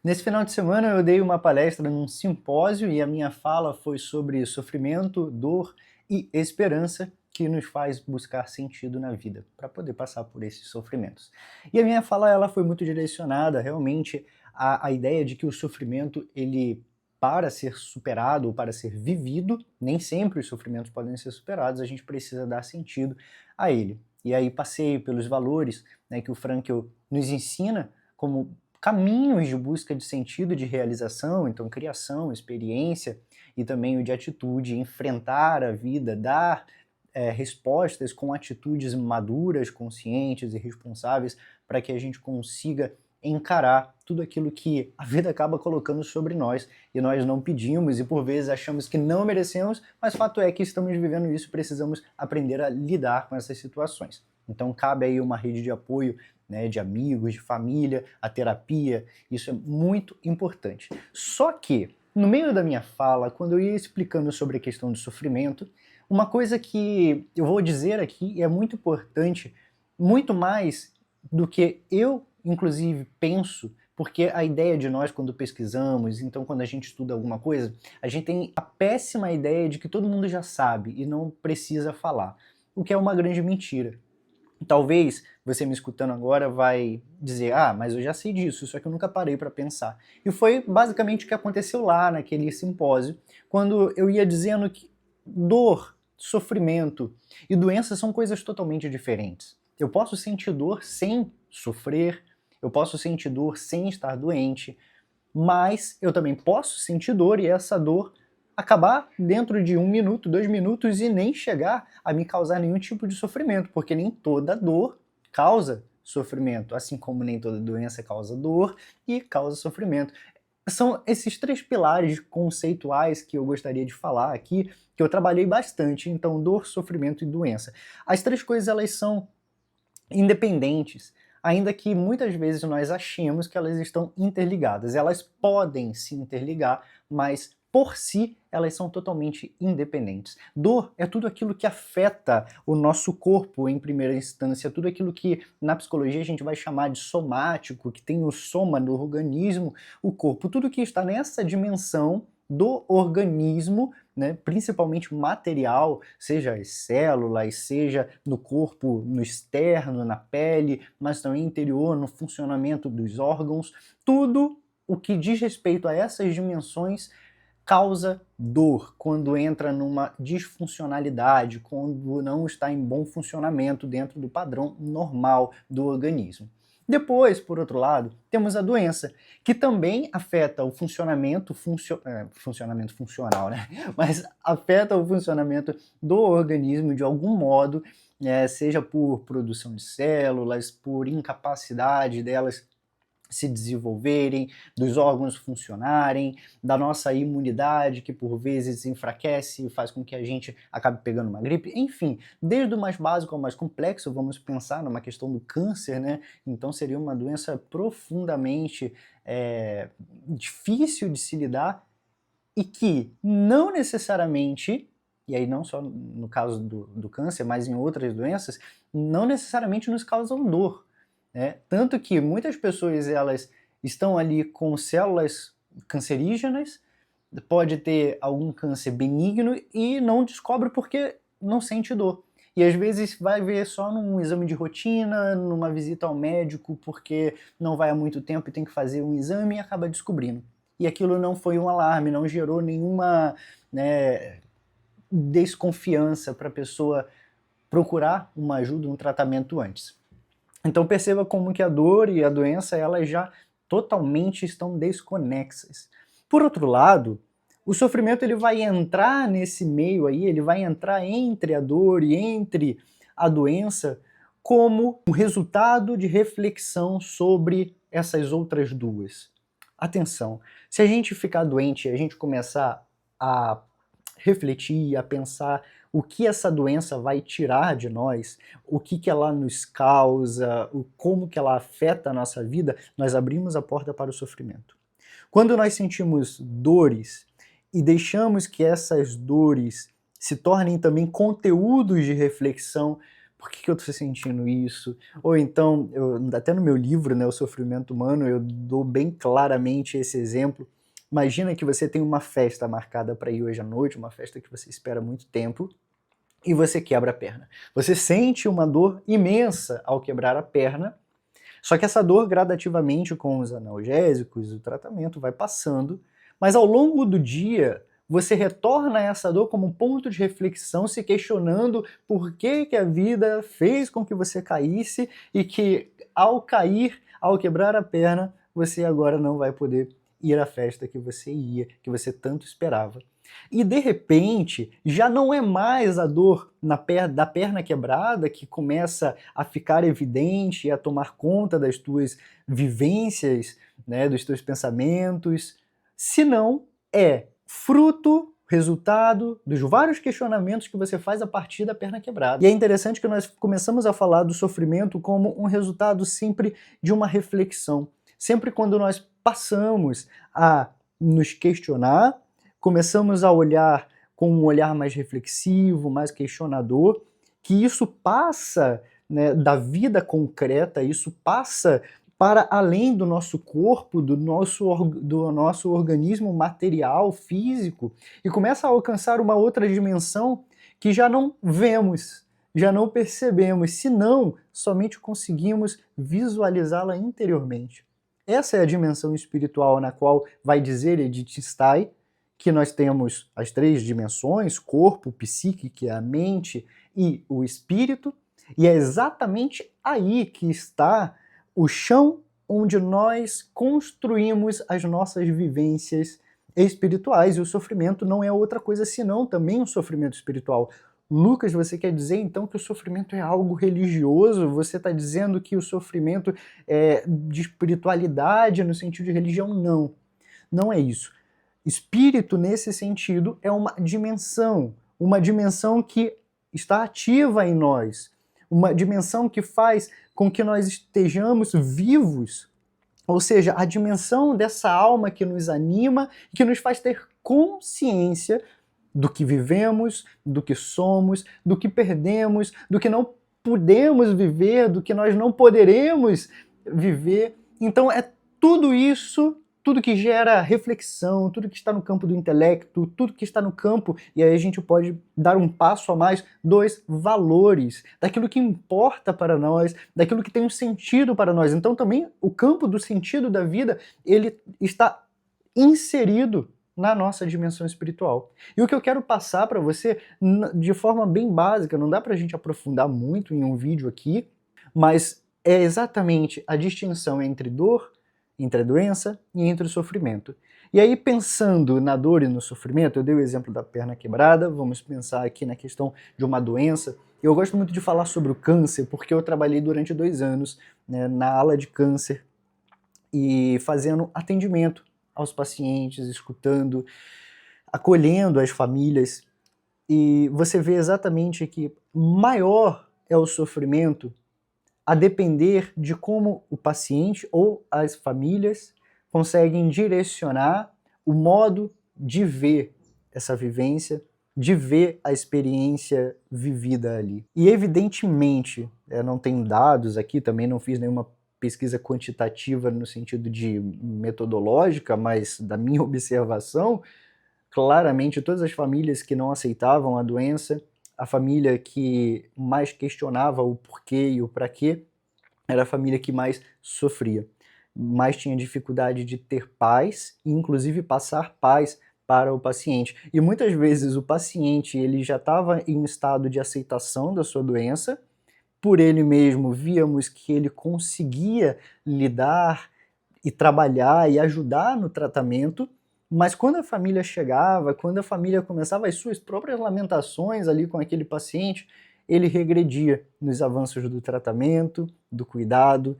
Nesse final de semana eu dei uma palestra num simpósio e a minha fala foi sobre sofrimento, dor e esperança que nos faz buscar sentido na vida, para poder passar por esses sofrimentos. E a minha fala ela foi muito direcionada realmente à ideia de que o sofrimento ele para ser superado ou para ser vivido, nem sempre os sofrimentos podem ser superados, a gente precisa dar sentido a ele. E aí passei pelos valores, né, que o Frankl nos ensina como caminhos de busca de sentido de realização, então criação, experiência e também o de atitude, enfrentar a vida, dar respostas com atitudes maduras, conscientes e responsáveis para que a gente consiga encarar tudo aquilo que a vida acaba colocando sobre nós e nós não pedimos e por vezes achamos que não merecemos, mas fato é que estamos vivendo isso e precisamos aprender a lidar com essas situações. Então cabe aí uma rede de apoio, né, de amigos, de família, a terapia, isso é muito importante. Só que, no meio da minha fala, quando eu ia explicando sobre a questão do sofrimento, uma coisa que eu vou dizer aqui é muito importante, muito mais do que eu, inclusive, penso, porque a ideia de nós, quando pesquisamos, então quando a gente estuda alguma coisa, a gente tem a péssima ideia de que todo mundo já sabe e não precisa falar, o que é uma grande mentira. Talvez você me escutando agora vai dizer, mas eu já sei disso, só que eu nunca parei para pensar. E foi basicamente o que aconteceu lá naquele simpósio, quando eu ia dizendo que dor, sofrimento e doença são coisas totalmente diferentes. Eu posso sentir dor sem sofrer, eu posso sentir dor sem estar doente, mas eu também posso sentir dor e essa dor acabar dentro de 1 minuto, 2 minutos e nem chegar a me causar nenhum tipo de sofrimento, porque nem toda dor causa sofrimento, assim como nem toda doença causa dor e causa sofrimento. São esses 3 pilares conceituais que eu gostaria de falar aqui, que eu trabalhei bastante, então dor, sofrimento e doença. As 3 coisas elas são independentes, ainda que muitas vezes nós achemos que elas estão interligadas. Elas podem se interligar, mas por si elas são totalmente independentes. Dor é tudo aquilo que afeta o nosso corpo em primeira instância, tudo aquilo que na psicologia a gente vai chamar de somático, que tem o soma do organismo, o corpo, tudo que está nessa dimensão do organismo, né, principalmente material, seja as células, seja no corpo, no externo, na pele, mas também interior, no funcionamento dos órgãos, tudo o que diz respeito a essas dimensões causa dor quando entra numa disfuncionalidade, quando não está em bom funcionamento dentro do padrão normal do organismo. Depois, por outro lado, temos a doença, que também afeta o funcionamento funcional, né? Mas afeta o funcionamento do organismo de algum modo, seja por produção de células, por incapacidade delas se desenvolverem, dos órgãos funcionarem, da nossa imunidade, que por vezes enfraquece e faz com que a gente acabe pegando uma gripe, enfim, desde o mais básico ao mais complexo, vamos pensar numa questão do câncer, né? Então seria uma doença profundamente difícil de se lidar e que não necessariamente, e aí não só no caso do câncer, mas em outras doenças, não necessariamente nos causam dor. Tanto que muitas pessoas elas estão ali com células cancerígenas, pode ter algum câncer benigno e não descobre porque não sente dor. E às vezes vai ver só num exame de rotina, numa visita ao médico, porque não vai há muito tempo e tem que fazer um exame e acaba descobrindo. E aquilo não foi um alarme, não gerou nenhuma, né, desconfiança para a pessoa procurar uma ajuda, um tratamento antes. Então perceba como que a dor e a doença elas já totalmente estão desconexas. Por outro lado, o sofrimento ele vai entrar nesse meio aí, ele vai entrar entre a dor e entre a doença como um resultado de reflexão sobre essas outras duas. Atenção, se a gente ficar doente e a gente começar a refletir, a pensar o que essa doença vai tirar de nós, o que ela nos causa, como que ela afeta a nossa vida, nós abrimos a porta para o sofrimento. Quando nós sentimos dores e deixamos que essas dores se tornem também conteúdos de reflexão Por que eu estou sentindo isso? Ou então, até no meu livro, né, O Sofrimento Humano, eu dou bem claramente esse exemplo. Imagina que você tem uma festa marcada para ir hoje à noite, uma festa que você espera há muito tempo, e você quebra a perna. Você sente uma dor imensa ao quebrar a perna, só que essa dor gradativamente com os analgésicos, o tratamento vai passando, mas ao longo do dia você retorna a essa dor como um ponto de reflexão, se questionando por que a vida fez com que você caísse e que ao cair, ao quebrar a perna, você agora não vai poder ir à festa que você ia, que você tanto esperava. E de repente, já não é mais a dor da perna quebrada que começa a ficar evidente e a tomar conta das tuas vivências, né, dos teus pensamentos, senão é fruto, resultado dos vários questionamentos que você faz a partir da perna quebrada. E é interessante que nós começamos a falar do sofrimento como um resultado sempre de uma reflexão. Sempre quando nós passamos a nos questionar, começamos a olhar com um olhar mais reflexivo, mais questionador, que isso passa, né, da vida concreta, isso passa para além do nosso corpo, do nosso organismo material, físico, e começa a alcançar uma outra dimensão que já não vemos, já não percebemos, senão somente conseguimos visualizá-la interiormente. Essa é a dimensão espiritual na qual vai dizer Edith Stein que nós temos as três dimensões, corpo, psique, que é a mente, e o espírito, e é exatamente aí que está o chão onde nós construímos as nossas vivências espirituais, e o sofrimento não é outra coisa senão também um sofrimento espiritual. Lucas, você quer dizer então que o sofrimento é algo religioso? Você está dizendo que o sofrimento é de espiritualidade no sentido de religião? Não, não é isso. Espírito, nesse sentido, é uma dimensão que está ativa em nós, uma dimensão que faz com que nós estejamos vivos, ou seja, a dimensão dessa alma que nos anima e que nos faz ter consciência do que vivemos, do que somos, do que perdemos, do que não podemos viver, do que nós não poderemos viver. Então é tudo isso, tudo que gera reflexão, tudo que está no campo do intelecto, tudo que está no campo, e aí a gente pode dar um passo a mais, dos valores, daquilo que importa para nós, daquilo que tem um sentido para nós. Então também o campo do sentido da vida, ele está inserido na nossa dimensão espiritual. E o que eu quero passar para você, de forma bem básica, não dá para a gente aprofundar muito em um vídeo aqui, mas é exatamente a distinção entre dor, entre a doença e entre o sofrimento. E aí, pensando na dor e no sofrimento, eu dei o exemplo da perna quebrada, vamos pensar aqui na questão de uma doença. Eu gosto muito de falar sobre o câncer, porque eu trabalhei durante 2 anos, né, na ala de câncer e fazendo atendimento aos pacientes, escutando, acolhendo as famílias. E você vê exatamente que maior é o sofrimento a depender de como o paciente ou as famílias conseguem direcionar o modo de ver essa vivência, de ver a experiência vivida ali. E evidentemente, não tenho dados aqui, também não fiz nenhuma pesquisa quantitativa no sentido de metodológica, mas da minha observação, claramente todas as famílias que não aceitavam a doença, a família que mais questionava o porquê e o para quê, era a família que mais sofria, mais tinha dificuldade de ter paz e inclusive passar paz para o paciente. E muitas vezes o paciente ele já estava em um estado de aceitação da sua doença, por ele mesmo víamos que ele conseguia lidar e trabalhar e ajudar no tratamento, mas quando a família chegava, quando a família começava as suas próprias lamentações ali com aquele paciente, ele regredia nos avanços do tratamento, do cuidado,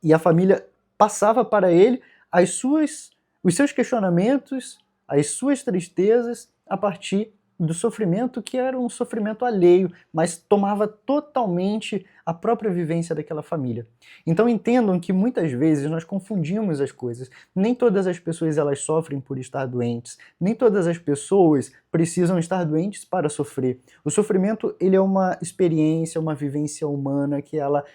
e a família passava para ele os seus questionamentos, as suas tristezas a partir do sofrimento que era um sofrimento alheio, mas tomava totalmente a própria vivência daquela família. Então entendam que muitas vezes nós confundimos as coisas. Nem todas as pessoas elas sofrem por estar doentes, nem todas as pessoas precisam estar doentes para sofrer. O sofrimento ele é uma experiência, uma vivência humana que ela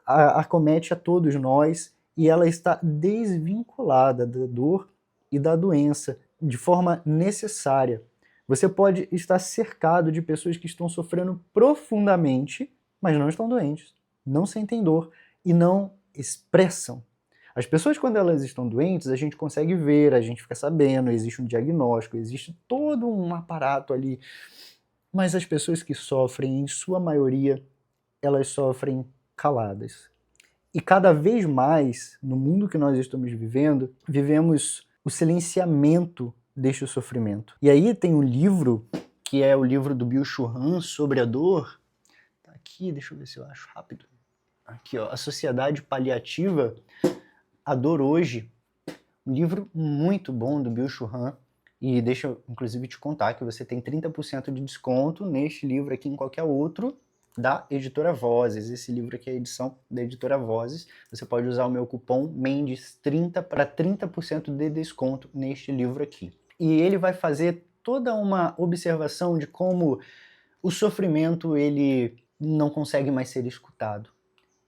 acomete a todos nós e ela está desvinculada da dor e da doença de forma necessária. Você pode estar cercado de pessoas que estão sofrendo profundamente, mas não estão doentes, não sentem dor e não expressam. As pessoas, quando elas estão doentes, a gente consegue ver, a gente fica sabendo, existe um diagnóstico, existe todo um aparato ali. Mas as pessoas que sofrem, em sua maioria, elas sofrem caladas. E cada vez mais, no mundo que nós estamos vivendo, vivemos o silenciamento deste sofrimento. E aí tem um livro, que é o livro do Byung-Chul Han sobre a dor. Tá aqui, deixa eu ver se eu acho rápido. Aqui, ó, A Sociedade Paliativa, A Dor Hoje. Um livro muito bom do Byung-Chul Han. E deixa eu, inclusive, te contar que você tem 30% de desconto neste livro aqui em qualquer outro da Editora Vozes. Esse livro aqui é a edição da Editora Vozes. Você pode usar o meu cupom MENDES30 para 30% de desconto neste livro aqui. E ele vai fazer toda uma observação de como o sofrimento ele não consegue mais ser escutado.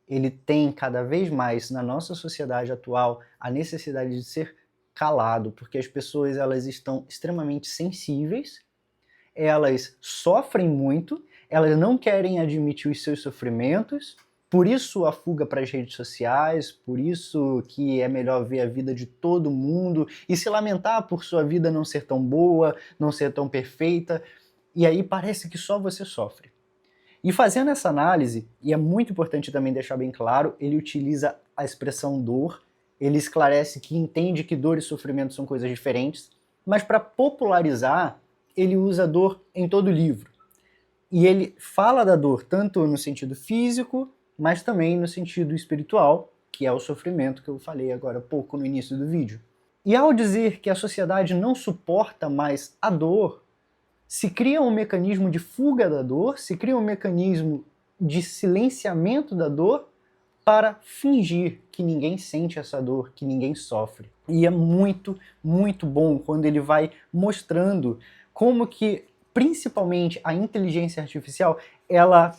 Ele tem cada vez mais na nossa sociedade atual a necessidade de ser calado, porque as pessoas elas estão extremamente sensíveis, elas sofrem muito, elas não querem admitir os seus sofrimentos, por isso a fuga para as redes sociais, por isso que é melhor ver a vida de todo mundo e se lamentar por sua vida não ser tão boa, não ser tão perfeita, e aí parece que só você sofre. E fazendo essa análise, e é muito importante também deixar bem claro, ele utiliza a expressão dor, ele esclarece que entende que dor e sofrimento são coisas diferentes, mas para popularizar, ele usa dor em todo o livro. E ele fala da dor tanto no sentido físico, mas também no sentido espiritual, que é o sofrimento que eu falei agora há pouco no início do vídeo. E ao dizer que a sociedade não suporta mais a dor, se cria um mecanismo de fuga da dor, se cria um mecanismo de silenciamento da dor para fingir que ninguém sente essa dor, que ninguém sofre. E é muito, muito bom quando ele vai mostrando como que, principalmente, a inteligência artificial, ela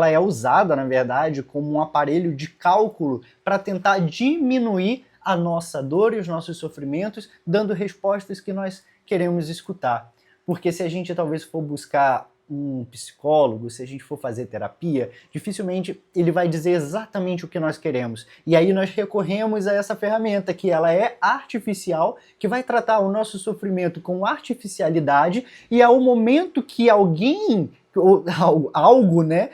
é usada, na verdade, como um aparelho de cálculo para tentar diminuir a nossa dor e os nossos sofrimentos, dando respostas que nós queremos escutar. Porque se a gente talvez for buscar um psicólogo, se a gente for fazer terapia, dificilmente ele vai dizer exatamente o que nós queremos. E aí nós recorremos a essa ferramenta, que ela é artificial, que vai tratar o nosso sofrimento com artificialidade, e ao momento que alguém, ou algo, né,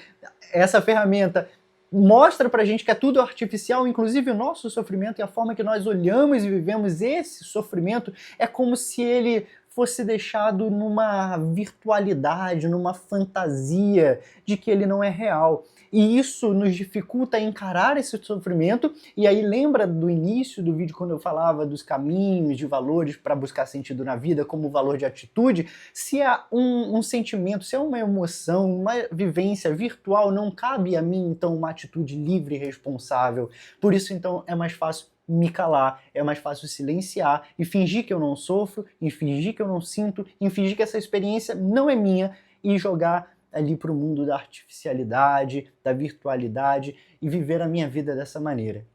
essa ferramenta mostra pra gente que é tudo artificial, inclusive o nosso sofrimento e a forma que nós olhamos e vivemos esse sofrimento, é como se ele fosse deixado numa virtualidade, numa fantasia de que ele não é real. E isso nos dificulta encarar esse sofrimento, e aí lembra do início do vídeo quando eu falava dos caminhos, de valores para buscar sentido na vida, como valor de atitude. Se há um sentimento, se é uma emoção, uma vivência virtual, não cabe a mim então uma atitude livre e responsável. Por isso então é mais fácil me calar, é mais fácil silenciar e fingir que eu não sofro, e fingir que eu não sinto, e fingir que essa experiência não é minha e jogar ali para o mundo da artificialidade, da virtualidade e viver a minha vida dessa maneira.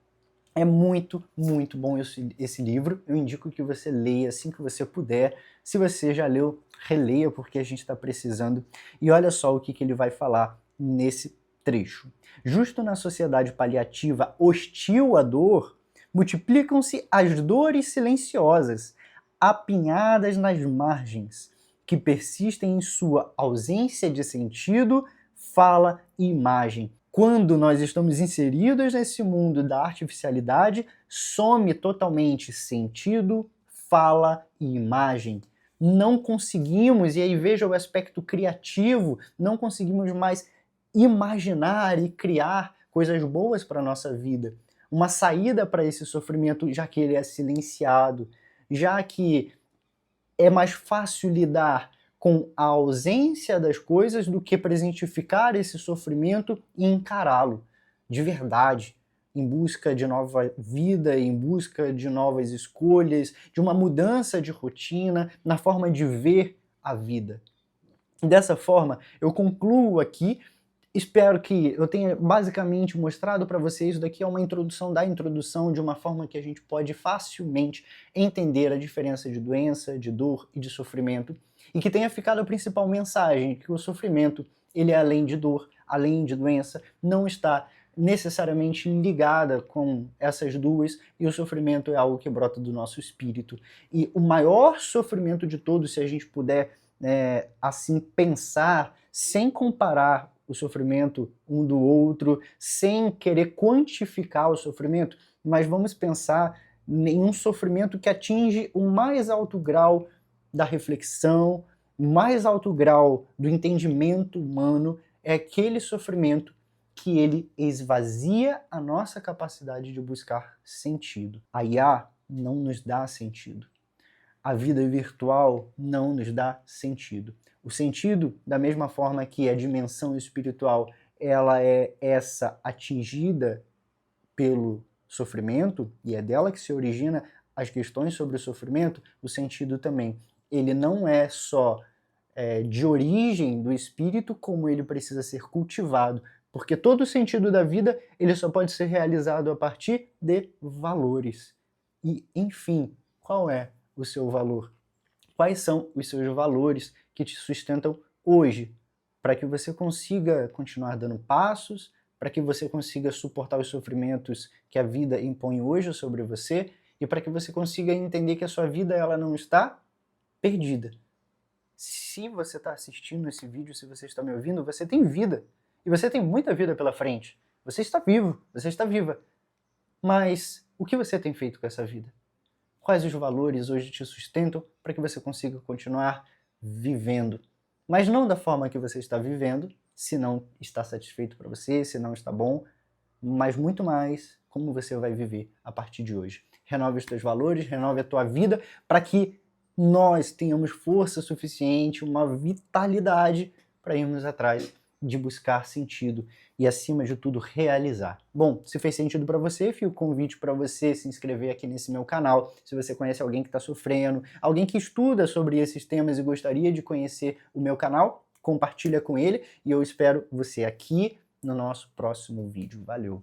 É muito, muito bom esse livro, eu indico que você leia assim que você puder. Se você já leu, releia, porque a gente está precisando. E olha só o que ele vai falar nesse trecho. Justo na sociedade paliativa hostil à dor, multiplicam-se as dores silenciosas, apinhadas nas margens, que persistem em sua ausência de sentido, fala e imagem. Quando nós estamos inseridos nesse mundo da artificialidade, some totalmente sentido, fala e imagem. Não conseguimos, e aí veja o aspecto criativo, não conseguimos mais imaginar e criar coisas boas para a nossa vida. Uma saída para esse sofrimento, já que ele é silenciado, já que é mais fácil lidar com a ausência das coisas do que presentificar esse sofrimento e encará-lo de verdade, em busca de nova vida, em busca de novas escolhas, de uma mudança de rotina, na forma de ver a vida. Dessa forma, eu concluo aqui. Espero que eu tenha basicamente mostrado para vocês. Isso daqui é uma introdução da introdução, de uma forma que a gente pode facilmente entender a diferença de doença, de dor e de sofrimento, e que tenha ficado a principal mensagem, que o sofrimento, ele é além de dor, além de doença, não está necessariamente ligada com essas duas, e o sofrimento é algo que brota do nosso espírito. E o maior sofrimento de todos, se a gente puder assim pensar, sem comparar o sofrimento um do outro, sem querer quantificar o sofrimento, mas vamos pensar em um sofrimento que atinge o mais alto grau da reflexão, o mais alto grau do entendimento humano, é aquele sofrimento que ele esvazia a nossa capacidade de buscar sentido. A IA não nos dá sentido. A vida virtual não nos dá sentido. O sentido, da mesma forma que a dimensão espiritual ela é essa atingida pelo sofrimento, e é dela que se origina as questões sobre o sofrimento, o sentido também. Ele não é só de origem do espírito, como ele precisa ser cultivado, porque todo o sentido da vida ele só pode ser realizado a partir de valores. E, enfim, qual é o seu valor? Quais são os seus valores que te sustentam hoje, para que você consiga continuar dando passos, para que você consiga suportar os sofrimentos que a vida impõe hoje sobre você, e para que você consiga entender que a sua vida ela não está perdida. Se você está assistindo esse vídeo, se você está me ouvindo, você tem vida. E você tem muita vida pela frente. Você está vivo, você está viva. Mas o que você tem feito com essa vida? Quais os valores hoje te sustentam para que você consiga continuar vivendo? Mas não da forma que você está vivendo, se não está satisfeito para você, se não está bom, mas muito mais como você vai viver a partir de hoje. Renove os teus valores, renove a tua vida para que nós tenhamos força suficiente, uma vitalidade para irmos atrás de buscar sentido e, acima de tudo, realizar. Bom, se fez sentido para você, fica o convite para você se inscrever aqui nesse meu canal. Se você conhece alguém que está sofrendo, alguém que estuda sobre esses temas e gostaria de conhecer o meu canal, compartilha com ele, e eu espero você aqui no nosso próximo vídeo. Valeu!